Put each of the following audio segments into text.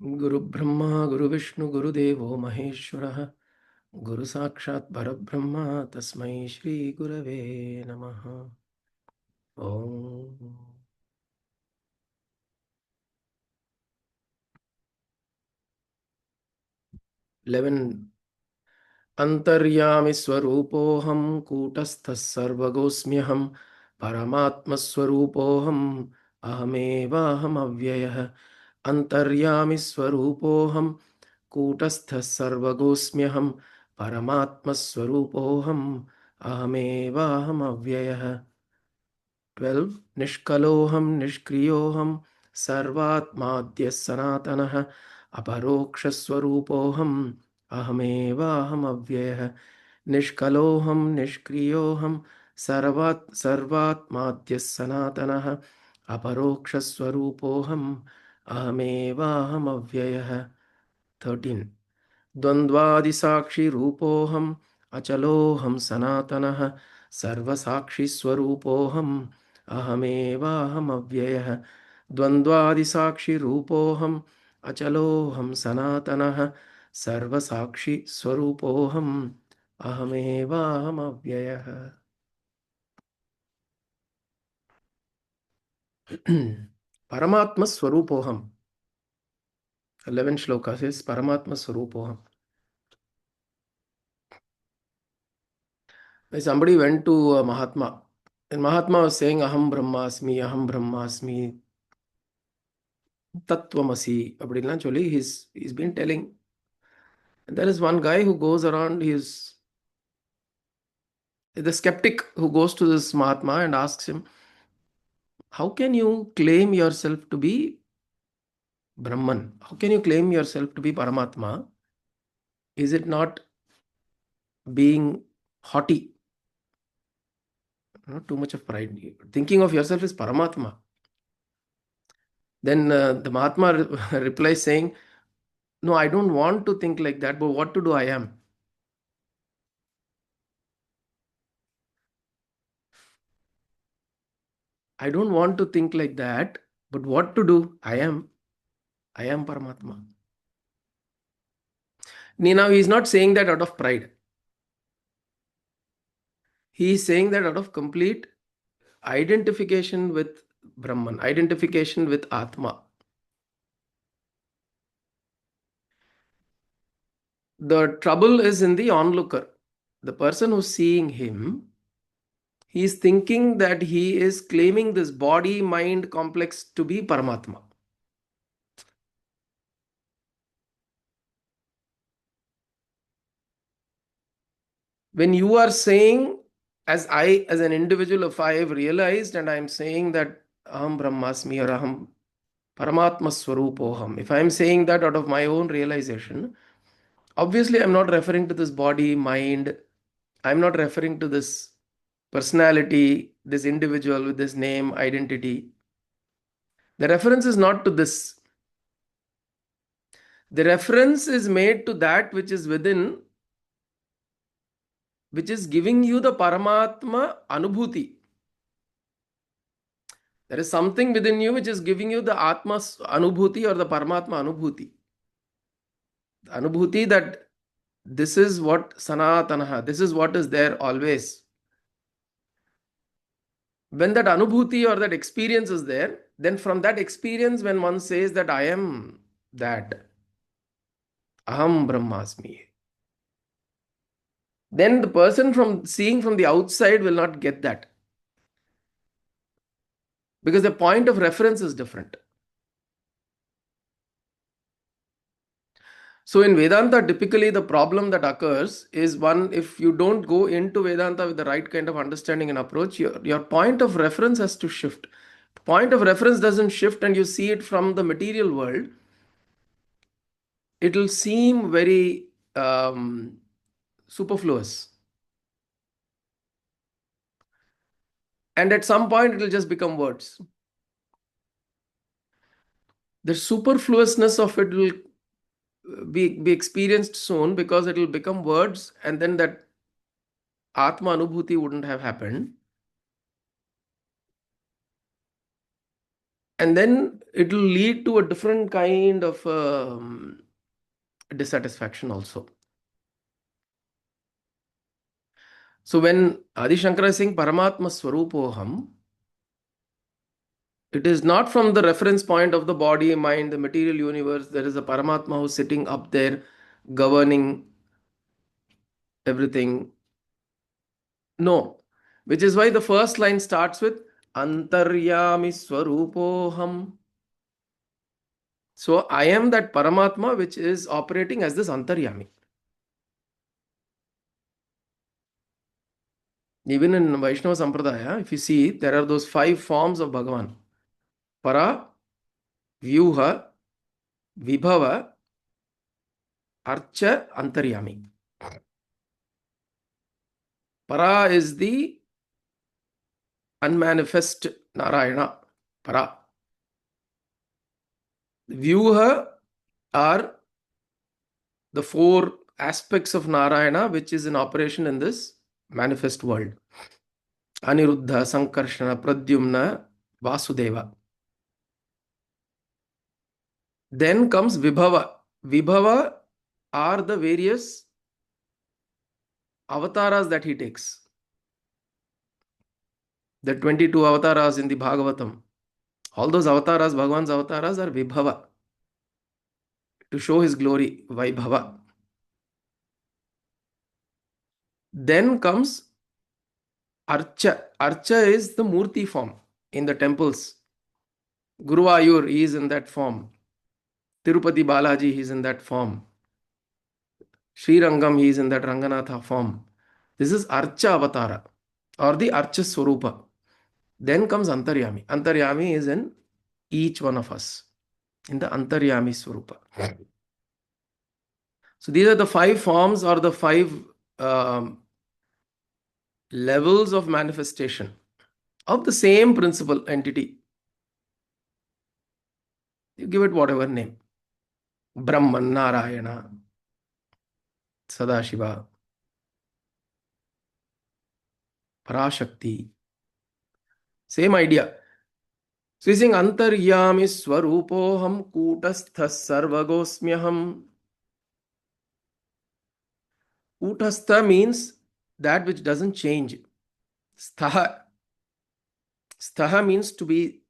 Guru Brahma, Guru Vishnu, Guru Devo Maheshwara, Guru Sakshat Parabrahma, Tasmai Shri Gurave Namaha. Om 11. Antaryami Swarupoham Kutasthas Sarvagosmyaham Paramatma Swarupoham Ahameva Avyayah. Antaryami Swarupoham Kutasthas Sarvagosmyaham Paramatma Swarupoham Ahameva Avyayah. 12. Nishkaloham Nishkriyoham Sarvatmadya Sanatanaha Aparokshaswarupoham Ahamevaham Avyayah. Nishkaloham Nishkriyoham Sarvatmadya Sanatanaha Aparokshaswarupoham Ahamevaham Avyayah. 13. द्वन्द्वादिसाक्षिरूपोऽहम् अचलोऽहं सनातनः सर्वसाक्षिस्वरूपोऽहम् अहमेवाहमव्ययः द्वन्द्वादिसाक्षिरूपोऽहम् अचलोऽहं सनातनः सर्वसाक्षिस्वरूपोऽहम् अहमेवाहमव्ययः. Paramatma Swarupoham. 11 shlokas is Paramatma Swarupoham. Somebody went to Mahatma, and Mahatma was saying, Aham Aham Brahmasmi, Tattvamasi. அப்படிலாம் சொல்லி he's been telling. And there is one guy who goes around, he's the skeptic who goes to this Mahatma and asks him, how can you claim yourself to be Brahman? How can you claim yourself to be Paramatma? Is it not being haughty? Not too much of pride. Thinking of yourself as Paramatma. Then the Mahatma replies saying, no, I don't want to think like that, but what to do, I am. I don't want to think like that, but what to do, I am. I am Paramatma. Now, he is not saying that out of pride. He is saying that out of complete identification with Brahman, identification with Atma. The trouble is in the onlooker. The person who's seeing him, he is thinking that he is claiming this body-mind complex to be Paramatma. When you are saying, as an individual, if I have realized and I am saying that Aham Brahmasmi or Aham Paramatma Swarupoham, if I am saying that out of my own realization, obviously I'm not referring to this body, mind, I'm not referring to this personality, this individual with this name, identity. The reference is not to this. The reference is made to that which is within, which is giving you the Paramatma Anubhuti. There is something within you which is giving you the Atma Anubhuti or the Paramatma Anubhuti. The Anubhuti that this is what Sanatanaha, this is what is there always. When that Anubhuti or that experience is there, then from that experience, when one says that I am that, Aham Brahmasmi, then the person from seeing from the outside will not get that. Because the point of reference is different. So in Vedanta, typically the problem that occurs is one, if you don't go into Vedanta with the right kind of understanding and approach, your point of reference has to shift. Point of reference doesn't shift and you see it from the material world, it will seem very superfluous. And at some point, it will just become words. The superfluousness of it will be experienced soon because it will become words, and then that Atma Anubhuti wouldn't have happened. and then it will lead to a different kind of dissatisfaction also. So when Adi Shankara is saying Paramatma Swarupoham, it is not from the reference point of the body, mind, the material universe. There is a Paramatma who's sitting up there governing everything. No. Which is why the first line starts with Antaryami Swarupoham. So I am that Paramatma which is operating as this Antaryami. Even in Vaishnava Sampradaya, if you see, there are those 5 forms of Bhagavan. Para, Vyuha, Vibhava, Archa, Antaryami. Para is the unmanifest Narayana. Para. Vyuha are the 4 aspects of Narayana which is in operation in this manifest world. Aniruddha, Sankarshana, Pradyumna, Vasudeva. Then comes Vibhava. Vibhava are the various avatars that he takes. The 22 avatars in the Bhagavatam. All those avatars, Bhagavan's avatars are Vibhava. To show his glory, Vaibhava. Then comes Archa. Archa is the Murti form in the temples. Guruvayur, he is in that form. Tirupati Balaji, he is in that form. Sri Rangam, he is in that Ranganatha form. This is Archa Avatara or the Archa Swarupa. Then comes Antaryami. Antaryami is in each one of us, in the Antaryami Swarupa. So these are the 5 forms or the 5 levels of manifestation of the same principal entity. You give it whatever name. Brahman, Narayana, Sadashiva, Parashakti. Same idea. So he's saying Antaryami Swarupoham Kutasthas Sarvagosmyaham. Kutastha means that which doesn't change. Sthaha. Sthaha means to be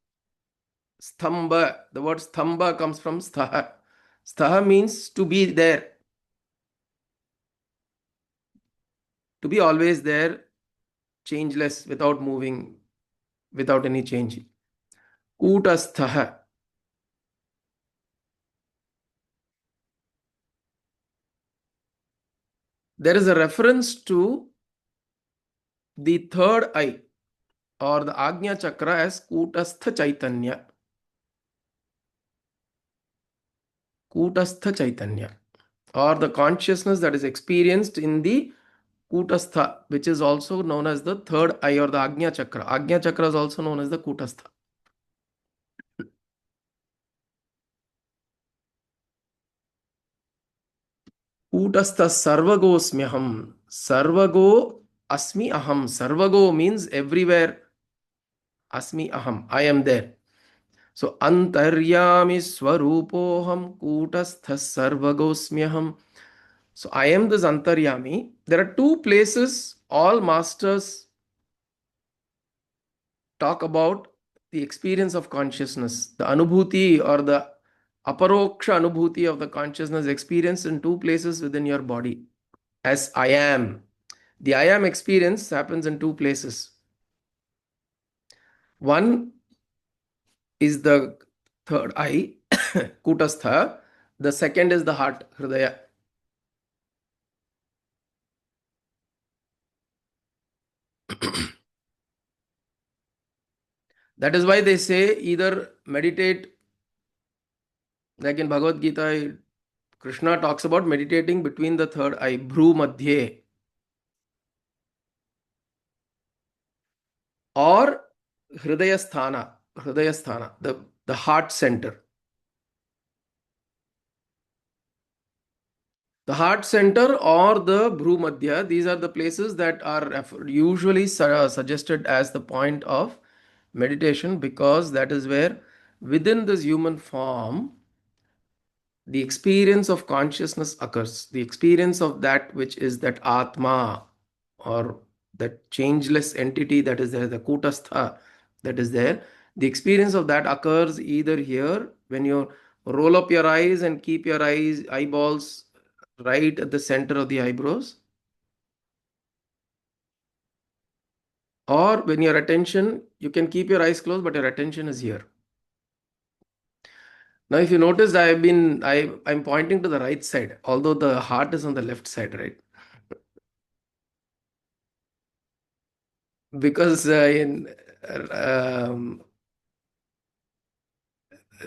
stamba. The word stamba comes from sthaha. Sthaha means to be there. To be always there, changeless, without moving, without any change. Kutasthaha. There is a reference to the third eye or the Agnya Chakra as Kutastha Chaitanya. Kutastha Chaitanya, or the consciousness that is experienced in the Kutastha, which is also known as the third eye or the Agnya Chakra. Agnya Chakra is also known as the Kutastha. Kutastha Sarvagosmyaham. Sarvago Asmi Aham. Sarvago means everywhere. Asmi Aham. I am there. So Antaryami Swarupoham Kutastha Sarvagosmyaham. So I am this Antaryami. There are 2 places all masters talk about the experience of consciousness. The Anubhuti or the Aparoksha Anubhuti of the consciousness experienced in 2 places within your body. As I am. The I am experience happens in 2 places. One is the third eye, Kutastha. The second is the heart, Hridaya. That is why they say either meditate, like in Bhagavad Gita, Krishna talks about meditating between the third eye, Bhru Madhye, or Hridaya Sthana, the heart center. The heart center or the Bhru Madhya, these are the places that are usually suggested as the point of meditation, because that is where within this human form, the experience of consciousness occurs. The experience of that which is that Atma, or that changeless entity that is there, the Kutastha that is there. The experience of that occurs either here when you roll up your eyes and keep your eyeballs right at the center of the eyebrows, or when your attention, you can keep your eyes closed, but your attention is here. Now, if you noticed, I'm pointing to the right side, although the heart is on the left side, right? Because in um,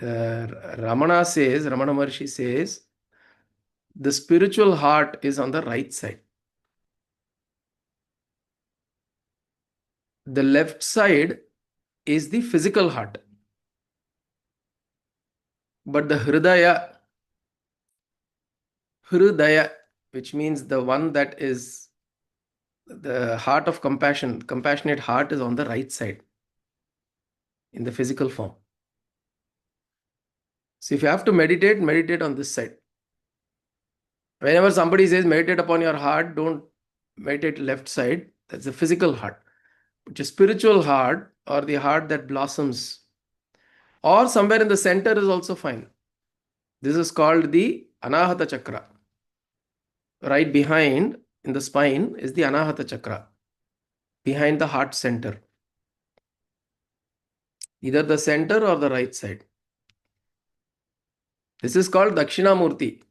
Ramana Maharshi says, the spiritual heart is on the right side. The left side is the physical heart. But the Hridaya, which means the one that is the heart of compassion, compassionate heart, is on the right side in the physical form. So if you have to meditate, meditate on this side. Whenever somebody says meditate upon your heart, don't meditate left side. That's the physical heart. But your spiritual heart, or the heart that blossoms, or somewhere in the center, is also fine. This is called the Anahata Chakra. Right behind in the spine is the Anahata Chakra, behind the heart center. Either the center or the right side. This is called Dakshina Murti.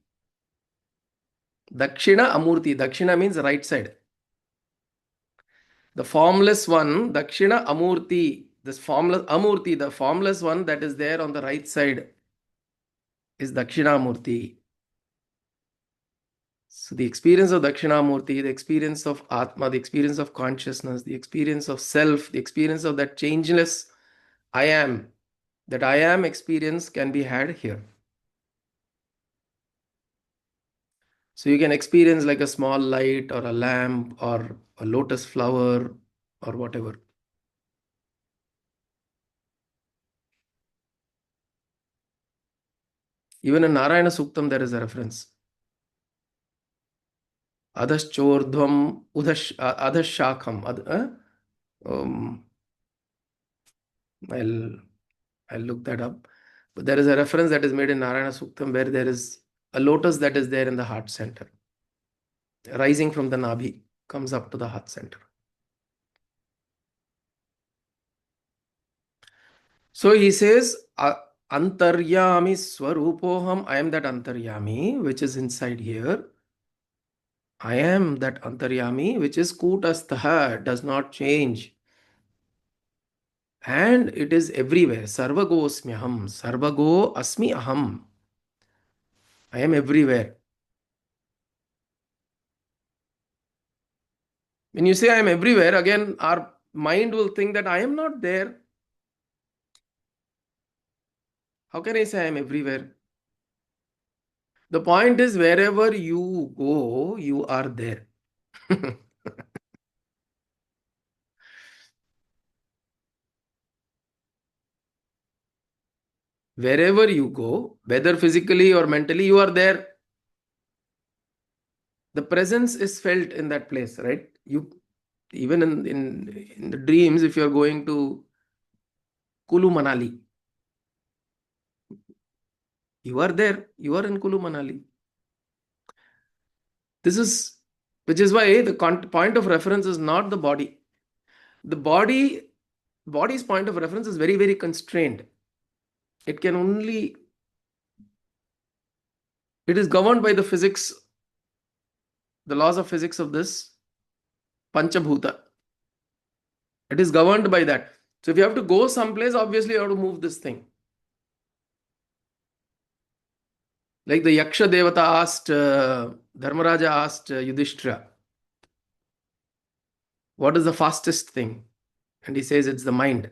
Dakshina Amurti. Dakshina means right side. The formless one, Dakshina Amurti. This formless Amurti, the formless one that is there on the right side, is Dakshinamurti. So the experience of Dakshinamurti, the experience of Atma, the experience of consciousness, the experience of self, the experience of that changeless I am, that I am experience can be had here. So you can experience like a small light or a lamp or a lotus flower or whatever. Even in Narayana Suktam, there is a reference. Adhaschordhvam adhashakham. Um, I'll look that up. But there is a reference that is made in Narayana Suktam where there is a lotus that is there in the heart center, rising from the Nabhi, comes up to the heart center. So he says, Antaryami Swarupoham, I am that Antaryami, which is inside here. I am that Antaryami, which is Kutastha, does not change. And it is everywhere. Sarvago Asmyaham. Sarvago Asmi Aham. I am everywhere. When you say I am everywhere, again, our mind will think that I am not there. How can I say I am everywhere? The point is, wherever you go, you are there. Wherever you go, whether physically or mentally, you are there. The presence is felt in that place, right? You even in the dreams, if you are going to Kulu Manali, you are there. You are in Kulu Manali. This is which is why the point of reference is not the body. The body's point of reference is very, very constrained. It can only, it is governed by the physics, the laws of physics of this Panchabhuta. It is governed by that. So if you have to go someplace, obviously you have to move this thing. Like the Yaksha Devata asked, Dharmaraja asked Yudhishthira, what is the fastest thing? And he says it's the mind.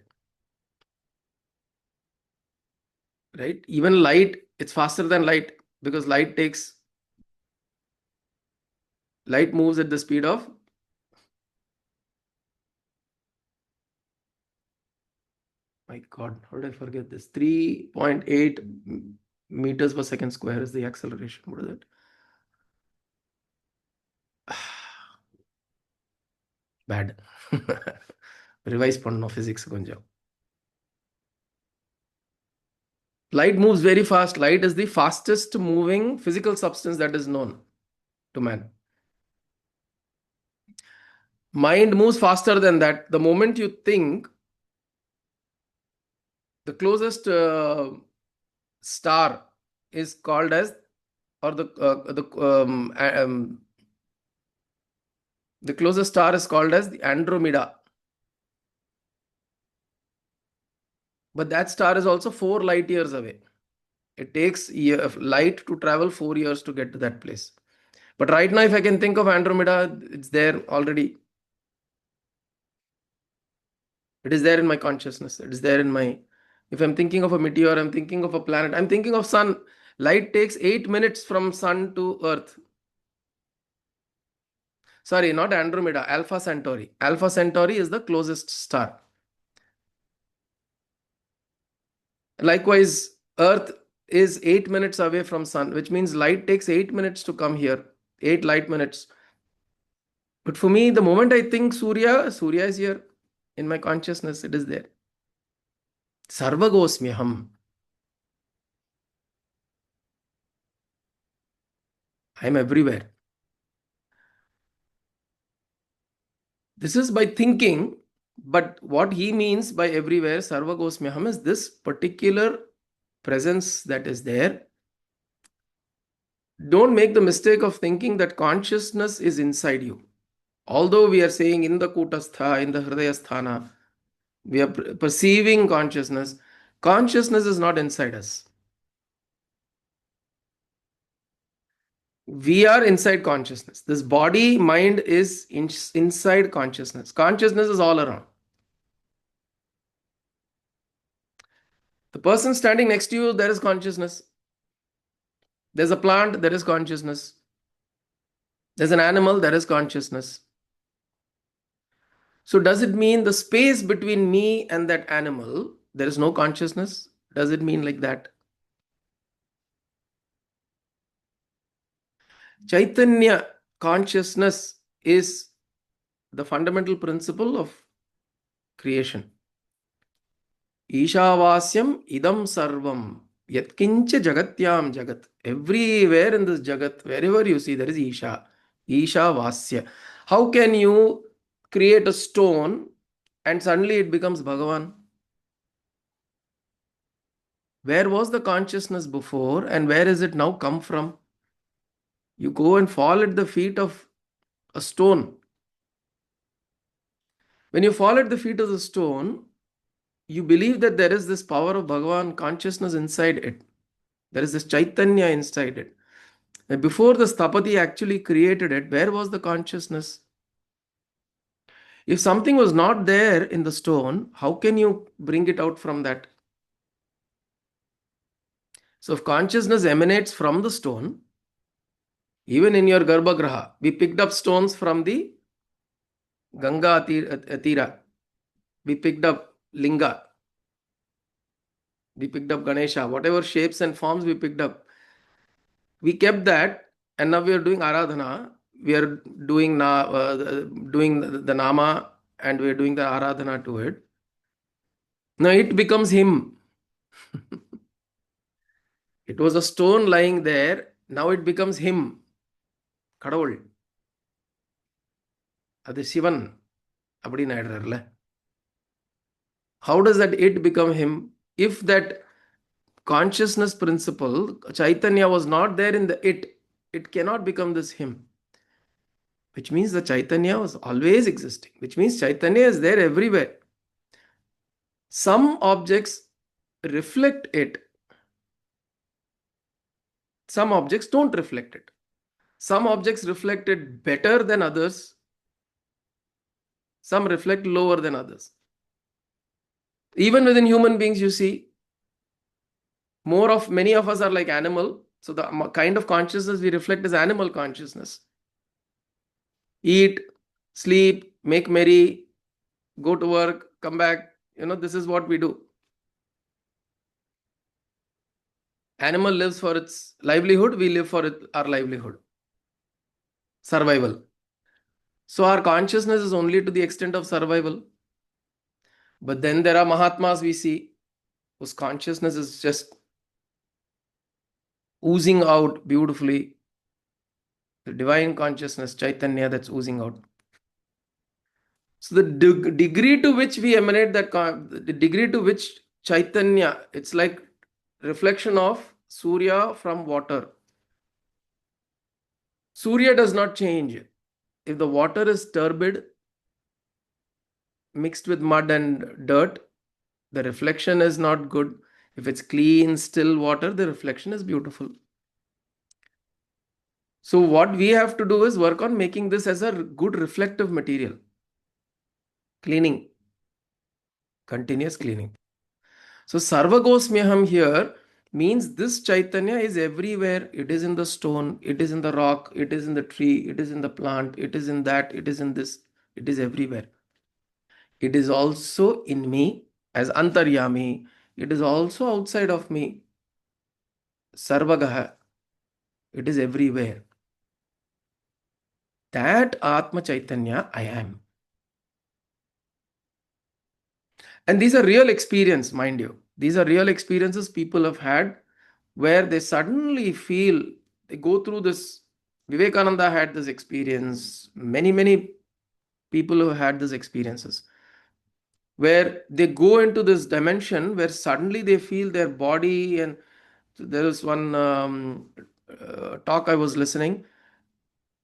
Right? Even light, it's faster than light because light moves at the speed of – My God, how did I forget this? 3.8 meters per second square is the acceleration. What is it? Bad. Revise பண்ணணும் physics கொஞ்சம். Light moves very fast. Light is the fastest moving physical substance that is known to man. Mind moves faster than that. The moment you think, the closest star is called as, or the closest star is called as the Andromeda. But that star is also 4 light years away. It takes light to travel 4 years to get to that place. But right now, if I can think of Andromeda, it's there already. It is there in my consciousness. It is there in my, if I'm thinking of a meteor, I'm thinking of a planet, I'm thinking of sun. Light takes 8 minutes from sun to earth. Sorry, not Andromeda, Alpha Centauri. Alpha Centauri is the closest star. Likewise, earth is 8 minutes away from sun, which means light takes 8 minutes to come here. 8 light minutes. But for me, the moment I think Surya is here in my consciousness. It is there. Sarvagosmyaham. I am everywhere. This is by thinking, but what he means by everywhere, Sarvagosmyaham, is this particular presence that is there. Don't make the mistake of thinking that consciousness is inside you. Although we are saying in the Kutastha, in the Hridayasthana, we are perceiving consciousness. Consciousness is not inside us. We are inside consciousness. This body, mind is inside consciousness. Consciousness is all around. The person standing next to you, there is consciousness. There's a plant, there is consciousness. There's an animal, there is consciousness. So does it mean the space between me and that animal, there is no consciousness? Does it mean like that? Chaitanya consciousness is the fundamental principle of creation. Ishavasyam idam sarvam yatkincha jagatyam jagat. Everywhere in this jagat, wherever you see, there is Isha. Ishavasya. How can you create a stone and suddenly it becomes Bhagavan? Where was the consciousness before and where is it now come from? You go and fall at the feet of a stone. When you fall at the feet of the stone, you believe that there is this power of Bhagavan consciousness inside it. There is this Chaitanya inside it. And before the Sthapati actually created it, where was the consciousness? If something was not there in the stone, how can you bring it out from that? So if consciousness emanates from the stone, even in your Garbhagraha, we picked up stones from the Ganga Tira. We picked up Linga. We picked up Ganesha. Whatever shapes and forms we picked up. We kept that and now we are doing Aradhana. We are doing the Nama and we are doing the Aradhana to it. Now it becomes him. It was a stone lying there. Now it becomes him. Kadavul. Adu Shivan. Appadina aidrarla. How does that it become him? If that consciousness principle, Chaitanya, was not there in the it cannot become this him. Which means the Chaitanya was always existing. Which means Chaitanya is there everywhere. Some objects reflect it. Some objects don't reflect it. Some objects reflect it better than others. Some reflect lower than others. Even within human beings, you see, many of us are like animal. So the kind of consciousness we reflect is animal consciousness. Eat, sleep, make merry, go to work, come back. This is what we do. Animal lives for its livelihood, we live for our livelihood, survival. So our consciousness is only to the extent of survival. But then there are Mahatmas we see whose consciousness is just oozing out beautifully. The divine consciousness, Chaitanya, that's oozing out. So the degree to which we emanate that, the degree to which Chaitanya, it's like reflection of Surya from water. Surya does not change. If the water is turbid, mixed with mud and dirt, the reflection is not good. If it's clean, still water, the reflection is beautiful. So what we have to do is work on making this as a good reflective material. Cleaning, continuous cleaning. So Sarvagosmyaham here means this Chaitanya is everywhere. It is in the stone, it is in the rock, it is in the tree, it is in the plant, it is in that, it is in this, it is everywhere. It is also in me as Antaryami. It is also outside of me. Sarvagaha. It is everywhere. That Atma Chaitanya I am. And these are real experience, mind you. These are real experiences people have had where they suddenly feel, they go through this. Vivekananda had this experience. Many people who had these experiences where they go into this dimension where suddenly they feel their body. And there was one talk I was listening,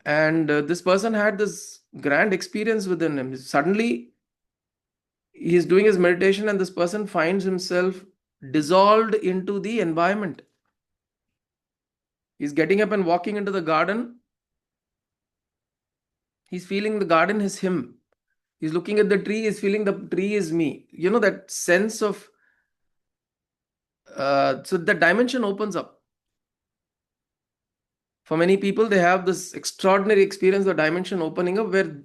and this person had this grand experience within him. Suddenly he's doing his meditation and this person finds himself dissolved into the environment. He's getting up and walking into the garden. He's feeling the garden is him. He's looking at the tree, he's feeling the tree is me. You know, that sense of, so the dimension opens up. For many people, they have this extraordinary experience, the dimension opening up, where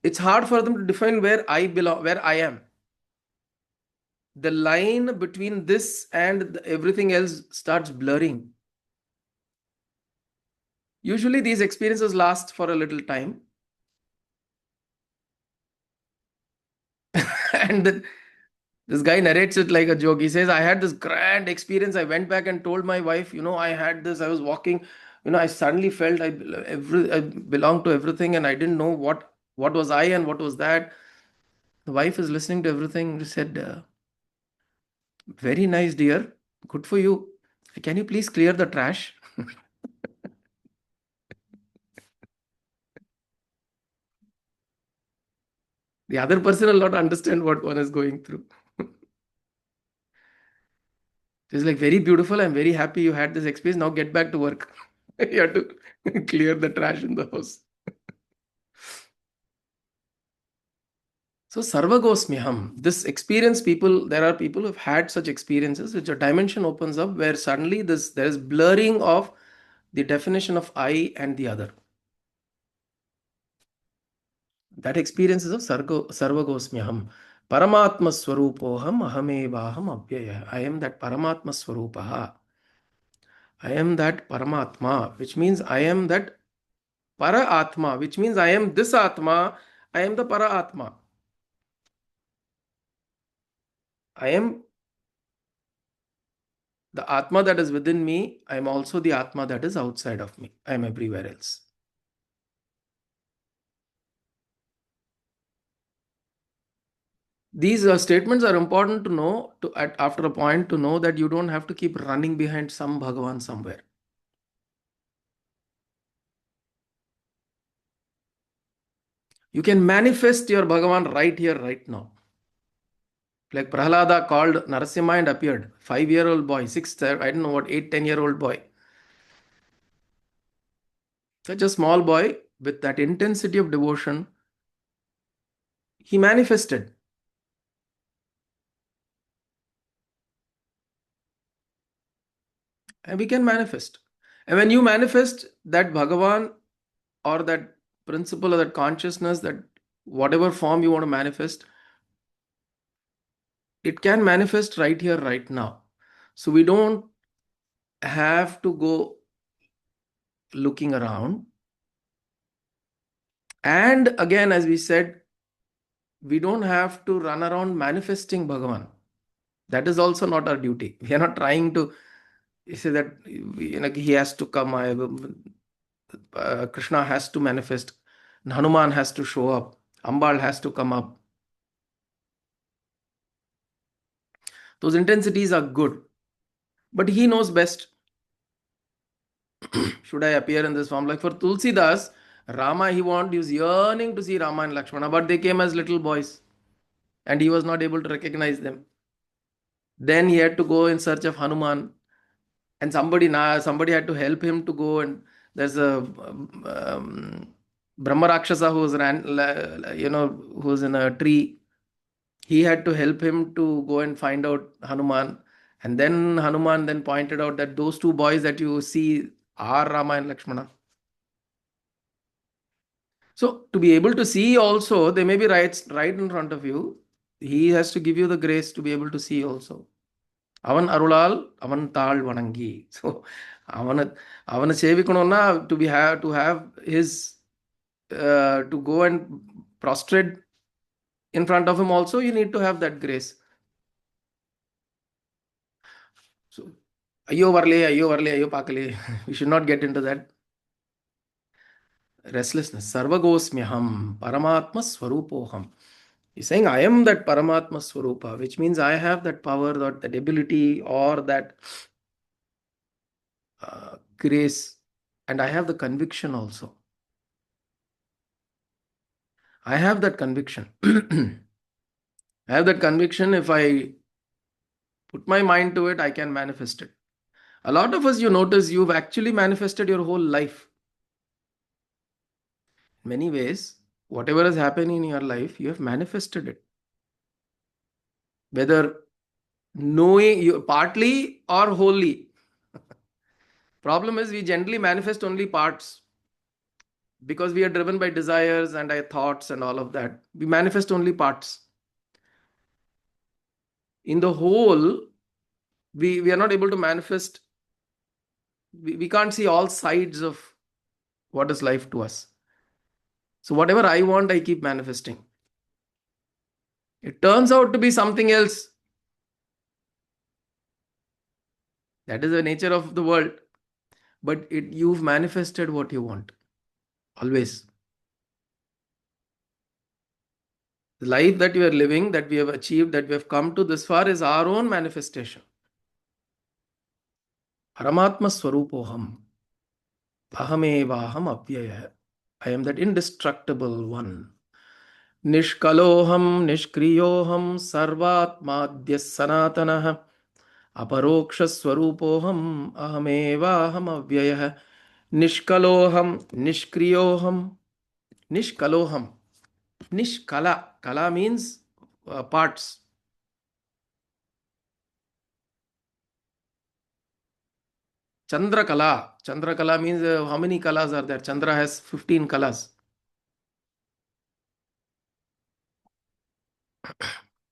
it's hard for them to define where I belong, where I am. The line between this and everything else starts blurring. Usually, these experiences last for a little time. And then this guy narrates it like a joke. He says, I had this grand experience. I went back and told my wife, I had this. I was walking, I suddenly felt I belonged to everything and I didn't know what was I and what was that. The wife is listening to everything. She said, very nice, dear. Good for you. Can you please clear the trash? The other person will not understand what one is going through. It's like, very beautiful. I'm very happy you had this experience. Now get back to work. You have to clear the trash in the house. So Sarvagosmyaham, this experience, there are people who've had such experiences, which a dimension opens up where suddenly there is blurring of the definition of I and the other. That experience is of Sarvagosmyaham. Paramatma Swarupoham Ahamevaham Avyaya. I am that Paramatma Swarupaha. I am that Paramatma, which means I am that Para Atma, which means I am this Atma, I am the Para Atma. I am the Atma that is within me. I am also the Atma that is outside of me. I am everywhere else. These statements are important to know after a point to know that you don't have to keep running behind some Bhagavan somewhere. You can manifest your Bhagavan right here, right now. Like Prahlada called Narasimha and appeared. 5-year-old boy, 6, I don't know what, 8, 10-year-old boy. Such a small boy with that intensity of devotion, he manifested. And we can manifest. And when you manifest that Bhagavan or that principle or that consciousness, that whatever form you want to manifest, it can manifest right here, right now. So we don't have to go looking around. And again, as we said, we don't have to run around manifesting Bhagavan. That is also not our duty. We are not trying to say that he has to come. Krishna has to manifest. Hanuman has to show up. Ambal has to come up. Those intensities are good, but he knows best. Should I appear in this form? Like for Tulsidas, Rama, he was yearning to see Rama and Lakshmana, but they came as little boys and he was not able to recognize them. Then he had to go in search of Hanuman, and somebody had to help him to go. And there's a Brahma Rakshasa who's in a tree. He had to help him to go and find out Hanuman. And then Hanuman then pointed out that those two boys that you see are Rama and Lakshmana. So to be able to see also, they may be right in front of you. He has to give you the grace to be able to see also. Avan arulal, avan tal vanangi. So avana sevikanonna to have his to go and prostrate in front of him also, you need to have that grace. So ayyo varle, ayyo pakale. We should not get into that restlessness. Sarvagosmyaham, Paramatma Swarupoham. He's saying, I am that Paramatma Swarupa, which means I have that power, that ability, or that grace, and I have the conviction also. I have that conviction. I have that conviction. If I put my mind to it, I can manifest it. A lot of us, you notice, you've actually manifested your whole life. In many ways, whatever has happened in your life, you have manifested it. Whether knowing you partly or wholly. Problem is, we generally manifest only parts because we are driven by desires and our thoughts and all of that. We manifest only parts. In the whole, we are not able to manifest. We can't see all sides of what is life to us. So whatever I want, I keep manifesting. It turns out to be something else. That is the nature of the world. But you've manifested what you want. Always. The life that you are living, that we have achieved, that we have come to this far is our own manifestation. Paramatma Swarupoham. Ahamevaham Avyaya. I am that indestructible one. Nishkaloham Nishkriyoham Sarvatmadya Sanatanaha. Aparoksha Swarupoham Ahamevaham Avyaya. Nishkaloham Nishkriyoham. Nishkaloham. Nishkala. Kala means parts. Chandra Kala. Chandra Kala means how many kalas are there? Chandra has 15 kalas.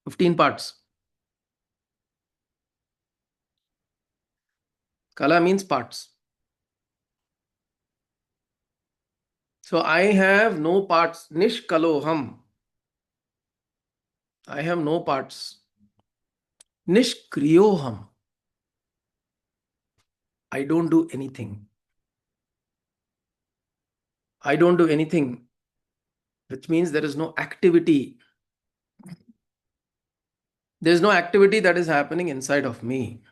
15 parts. Kala means parts. So I have no parts. Nishkaloham. I have no parts. Nishkriyoham. I don't do anything. I don't do anything, which means there is no activity. There is no activity that is happening inside of me.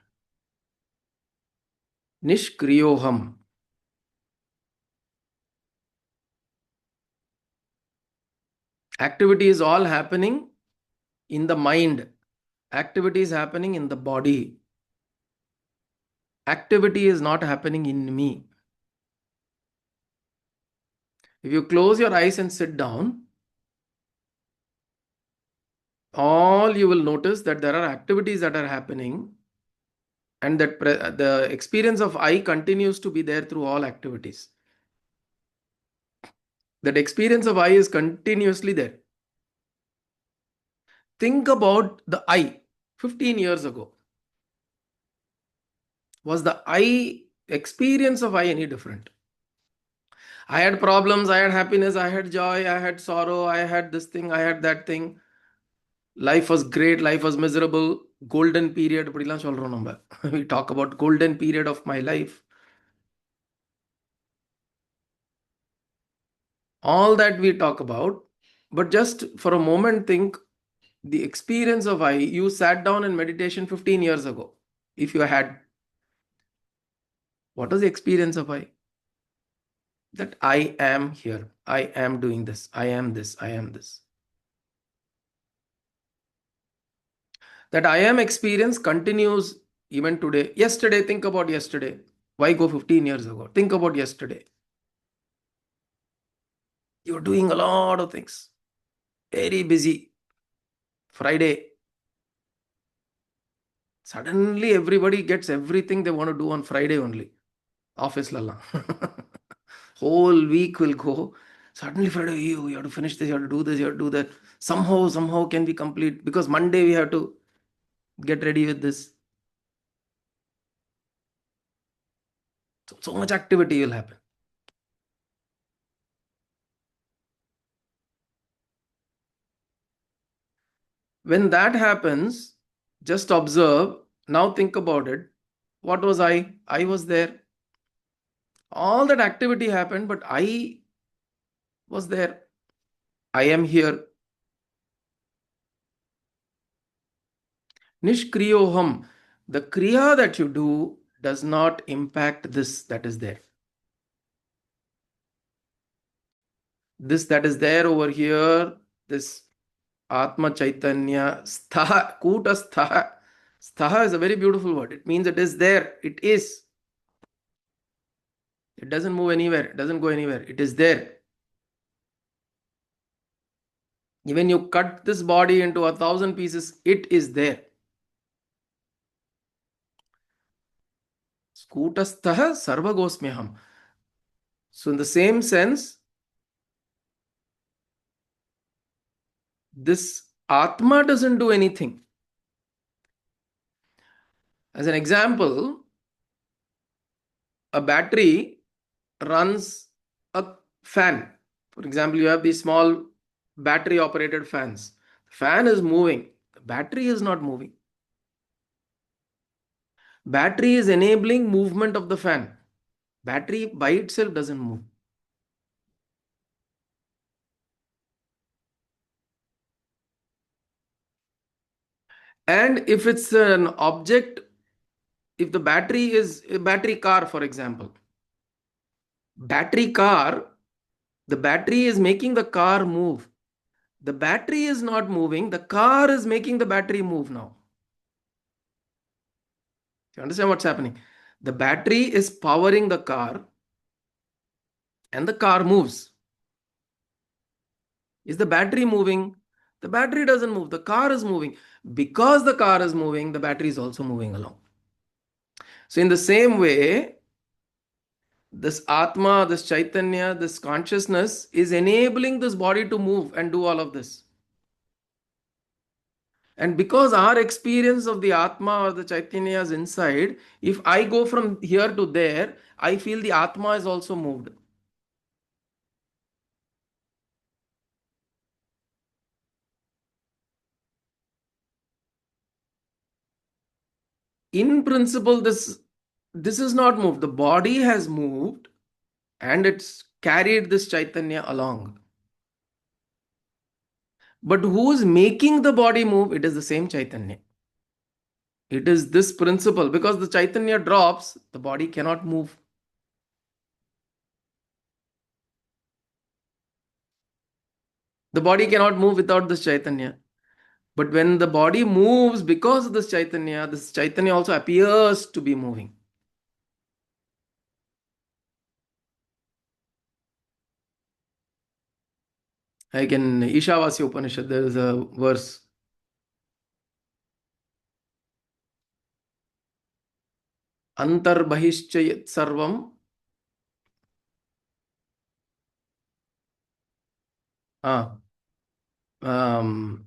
Nishkriyoham. Activity is all happening in the mind. Activity is happening in the body. Activity is not happening in me. If you close your eyes and sit down, all you will notice that there are activities that are happening, and that the experience of I continues to be there through all activities. That experience of I is continuously there. Think about the I 15 years ago. Was the I experience of I any different? I had problems, I had happiness, I had joy, I had sorrow, I had this thing, I had that thing. Life was great, life was miserable. Golden period இப்படிலாம் சொல்றோம் நம்ம. We talk about golden period of my life. All that we talk about, but just for a moment think the experience of I, you sat down in meditation 15 years ago. If you had, what was the experience of I? That I am here, I am doing this, I am this, I am this. That I am experience continues even today. Yesterday, think about yesterday. Why go 15 years ago? Think about yesterday. You're doing a lot of things, very busy. Friday, suddenly everybody gets everything they want to do on Friday only. Office lala. Whole week will go. Suddenly Friday, you have to finish this, you have to do this, you have to do that. Somehow can be complete because Monday we have to get ready with this. So much activity will happen. When that happens, just observe. Now think about it. What was I? I was there. All that activity happened, but I was there. I am here. Nishkriyoham. The kriya that you do does not impact this that is there. This that is there over here, this Atma Chaitanya, Stha, Kuta Stha. Stha is a very beautiful word. It means it is there. It is. It doesn't move anywhere. It doesn't go anywhere. It is there. Even you cut this body into 1,000 pieces, it is there. Skutastha sarva gosmyaham. So in the same sense, this Atma doesn't do anything. As an example, a battery runs a fan. For example, you have these small battery operated fans. The fan is moving, the battery is not moving. Battery is enabling movement of the fan. Battery by itself doesn't move. And if it's an object, if the battery is a battery car, for example, battery car, the battery is making the car move. The battery is not moving, the car is making the battery move now. You understand what's happening? The battery is powering the car and the car moves. Is the battery moving? The battery doesn't move, the car is moving. Because the car is moving, the battery is also moving along. So, in the same way, this Atma, this Chaitanya, this consciousness is enabling this body to move and do all of this. And because our experience of the Atma or the Chaitanya is inside, if I go from here to there, I feel the Atma is also moved. In principle, this is not moved. The body has moved and it's carried this Chaitanya along. But who is making the body move? It is the same Chaitanya. It is this principle. Because the Chaitanya drops, the body cannot move. The body cannot move without this Chaitanya. But when the body moves because of this Chaitanya also appears to be moving. Like in Ishavasya Upanishad, there is a verse. Antarbahishcha yat sarvam. Ah, um,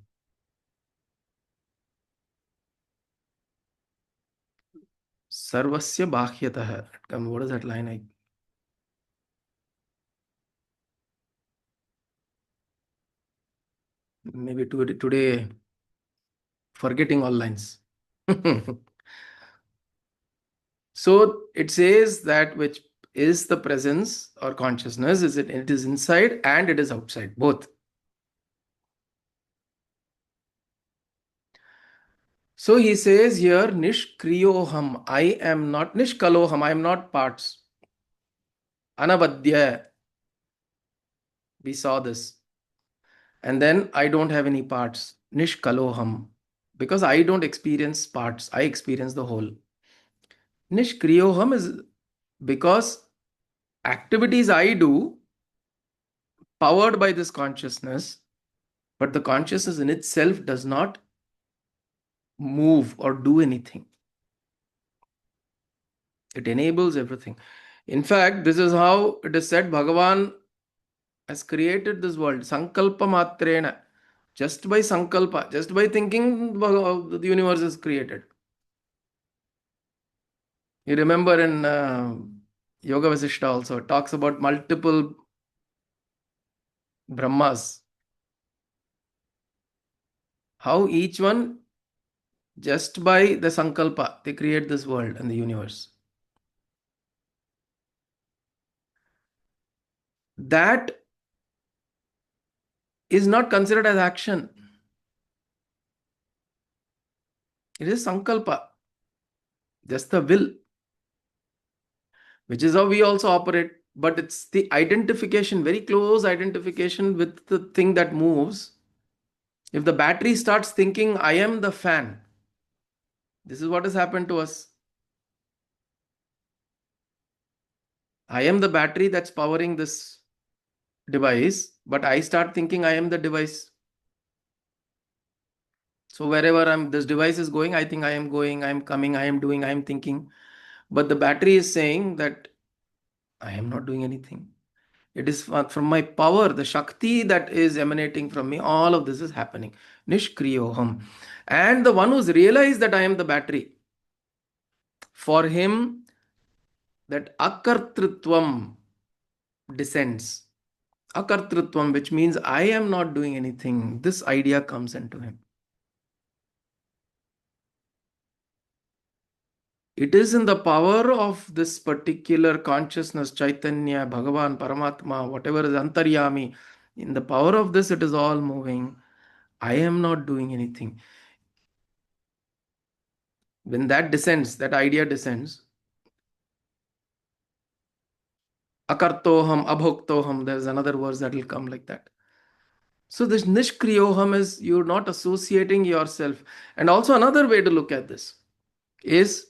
Sarvasya Bahyatah. What is that line? Maybe today forgetting all lines. So it says that which is the presence or consciousness, it is inside and it is outside, both. So he says here, Nishkriyoham, I am not Nishkaloham, I am not parts. Anavadya, we saw this. And then I don't have any parts. Nishkaloham, because I don't experience parts, I experience the whole. Nishkriyoham is because activities I do powered by this consciousness, but the consciousness in itself does not move or do anything. It enables everything. In fact, this is how it is said Bhagavan has created this world. Sankalpa matrena. Just by sankalpa, just by thinking, the universe is created. You remember in Yoga Vasishta also, it talks about multiple Brahmas. How each one, just by the sankalpa, they create this world and the universe. That is not considered as action. It is sankalpa, just the will, which is how we also operate. But it's the identification, very close identification with the thing that moves. If the battery starts thinking, I am the fan, this is what has happened to us. I am the battery that's powering this device, but I start thinking I am the device. So wherever this device is going, I think I am going, I am coming, I am doing, I am thinking. But the battery is saying that I am not doing anything. It is from my power, the Shakti that is emanating from me. All of this is happening. Nishkriyoham. And the one who's realized that I am the battery, for him, that akartrutvam descends. Akartrutvam, which means I am not doing anything. This idea comes into him. It is in the power of this particular consciousness, Chaitanya, Bhagavan, Paramatma, whatever is Antaryami. In the power of this, it is all moving. I am not doing anything. When that descends, that idea descends, akartoham, abhoktoham, there's another verse that will come like that. So this nishkriyoham is you're not associating yourself. And also another way to look at this is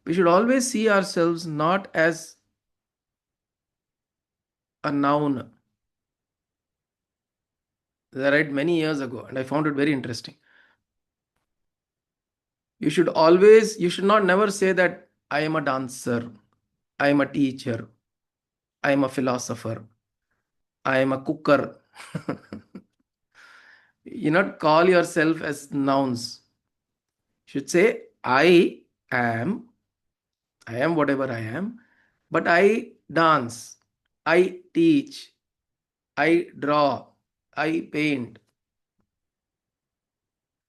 we should always see ourselves not as a noun. That I read many years ago and I found it very interesting. You should not never say that I am a dancer, I am a teacher, I am a philosopher, I am a cooker. You not call yourself as nouns. You should say, am, I am whatever I am, but I dance, I teach, I draw, I paint.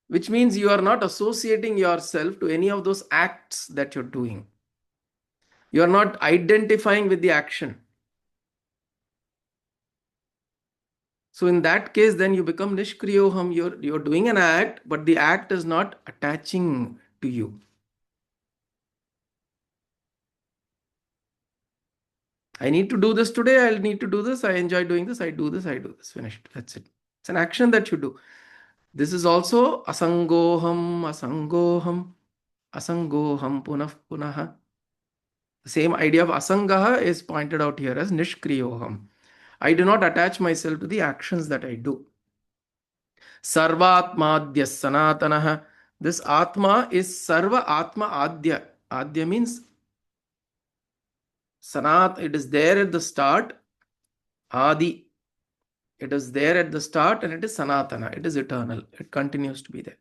Which means you are not associating yourself to any of those acts that you're doing. You are not identifying with the action. So in that case, then you become nishkriyoham. You're doing an act, but the act is not attaching to you. I need to do this today. I'll need to do this. I enjoy doing this. I do this. I do this. Finished. That's it. It's an action that you do. This is also asangoham, asangoham, asangoham, punah, punaha. The same idea of asangaha is pointed out here as nishkriyoham. I do not attach myself to the actions that I do. Sarvatmadya sanatanaha. This Atma is Sarva Atma Adya. Adya means Sanat, it is there at the start. Adi, it is there at the start and it is Sanatana. It is eternal. It continues to be there.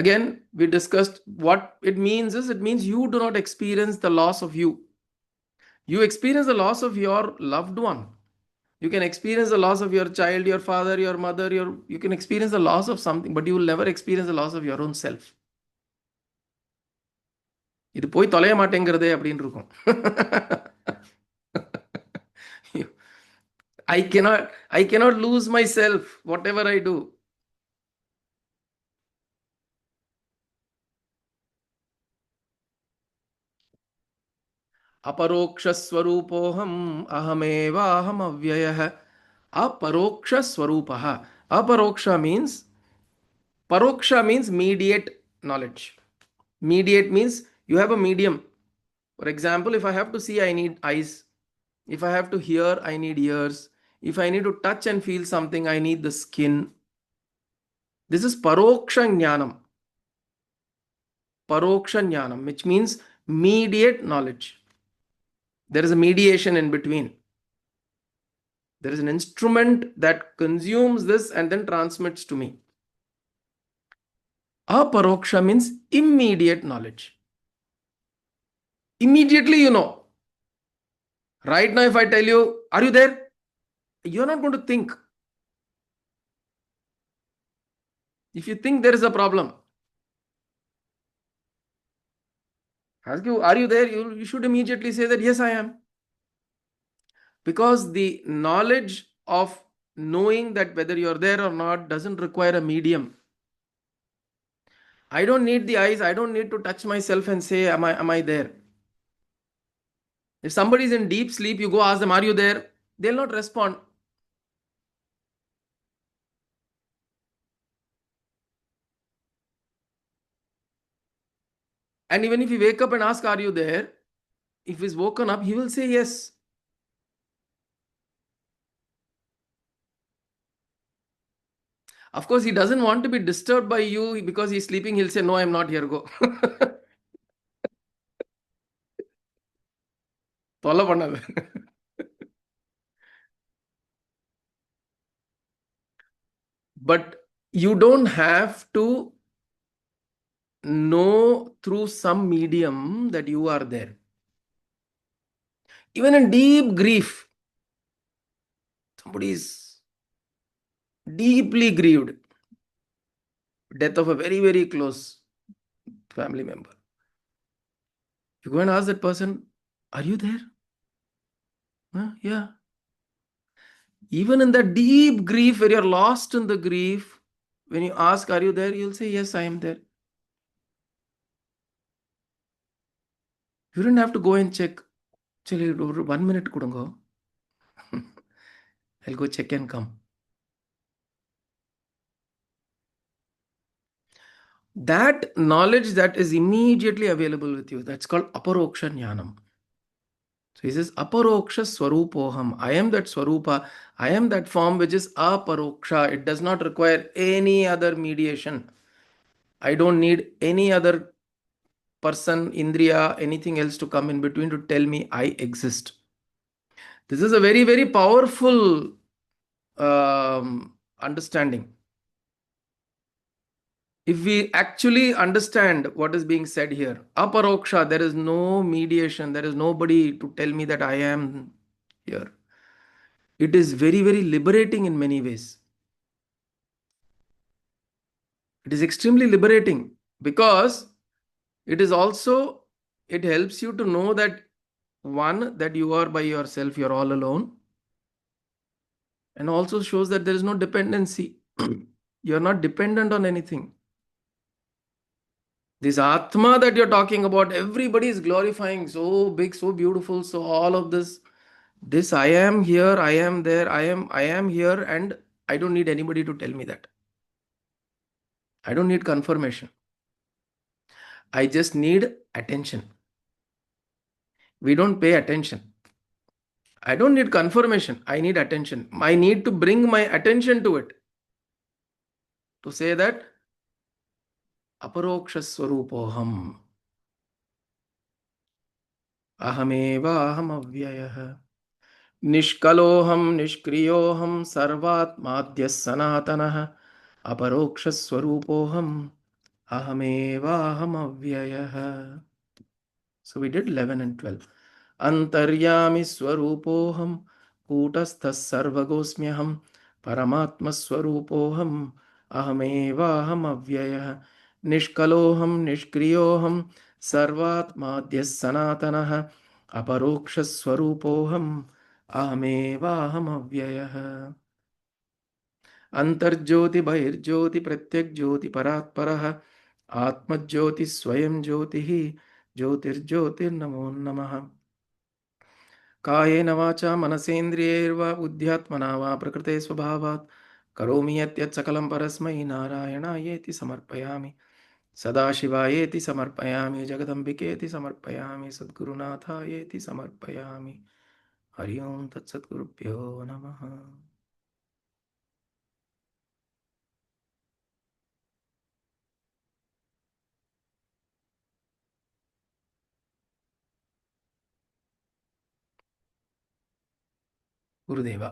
Again, we discussed what it means is it means you do not experience the loss of you. You experience the loss of your loved one. You can experience the loss of your child, your father, your mother, you can experience the loss of something, but you will never experience the loss of your own self. இது போய் தொலைய மாட்டேங்கிறதே அப்படின்னு இருக்கும். I cannot lose myself, whatever I do. Aparokshaswarupoham ahamevaham avyayah. Aparokshaswarupaha. Paroksha means mediate knowledge. Mediate means you have a medium. For example, if I have to see, I need eyes. If I have to hear, I need ears. If I need to touch and feel something, I need the skin. This is paroksha jnanam. Paroksha jnanam, which means mediate knowledge. There is a mediation in between. There is an instrument that consumes this and then transmits to me. Aparoksha means immediate knowledge. Immediately you know. Right now, if I tell you, are you there? You're not going to think. If you think, there is a problem. Ask you, are you there? You should immediately say that, yes, I am. Because the knowledge of knowing that whether you're there or not doesn't require a medium. I don't need the eyes. I don't need to touch myself and say, am I there? If somebody is in deep sleep, you go ask them, are you there? They'll not respond. And even if you wake up and ask, are you there? If he's woken up, he will say yes. Of course, he doesn't want to be disturbed by you because he's sleeping. He'll say, no, I'm not here. Go. தொல்லை பண்ணாது. But you don't have to know through some medium that you are there. Even in deep grief, somebody is deeply grieved, death of a very, very close family member. You go and ask that person, are you there? Huh? Yeah. Even in that deep grief, where you're lost in the grief, when you ask, are you there? You'll say, yes, I am there. You don't have to go and check. Actually, 1 minute kudungo. I'll go check and come. That knowledge that is immediately available with you, that's called aparoksha jnanam. So he says, aparoksha swarupoham. I am that swarupa. I am that form which is aparoksha. It does not require any other mediation. I don't need any other person, indriya, anything else to come in between to tell me I exist. This is a very, very powerful understanding. If we actually understand what is being said here, aparoksha, there is no mediation, there is nobody to tell me that I am here. It is very, very liberating in many ways. It is extremely liberating because it helps you to know that one, that you are by yourself, you're all alone, and also shows that there is no dependency. You're not dependent on anything. This Atma that you're talking about, everybody is glorifying, so big, so beautiful. So all of this I am here, I am there, I am here, and I don't need anybody to tell me that. I don't need confirmation. I just need attention. We don't pay attention. I don't need confirmation. I need attention. I need to bring my attention to it. To say that aparoksha swarupoham. Ahameva aham avyayah. Nishkaloham nishkriyoham sarvatmadya sanatanah. Aparoksha swarupoham. Ahamevahamavyayah. So we did 11 and 12. Antaryami swarupoham kutasthas sarvagosmyaham paramatma swarupoham ahamevaham avyayah nishkaloham nishkriyoham sarvatmadyas sanatanah aparokshas swarupoham ahamevaham avyayah Antarjyoti बहिर्ज्योति प्रत्यक ज्योति परात्परः आत्मज्योति स्वयं ज्योति ही ज्योतिर्ज्योतिर्नमो नमः कायेन वाचा मनसेन्द्रियैर्वा बुद्ध्यात्मना वा प्रकृते स्वभावात् करोमि यत् सकलं परस्मै नारायणायेति समर्पयामि सदाशिवायेति समर्पयामि जगदम्बिकेति समर्पयामि सद्गुरुनाथायेति समर्पयामि हरि ओं तत्सद्गुरुभ्यो नमः गुरुदेवा